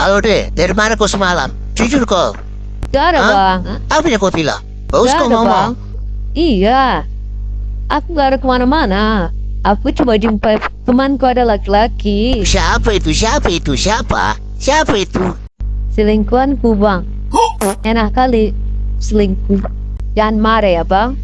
Halo deh, dari mana kau semalam? Jujur kau. Gak ada Hah? bang. Apa yang kau bilang? Bagus Gak kau ada bang. ngomong. Iya. Aku gak ada kemana-mana. Aku cuma jumpa temanku ada laki-laki. Siapa itu? Siapa itu? Siapa? Siapa itu? Selingkuhanku bang. Enak kali selingkuh. Jangan marah ya bang.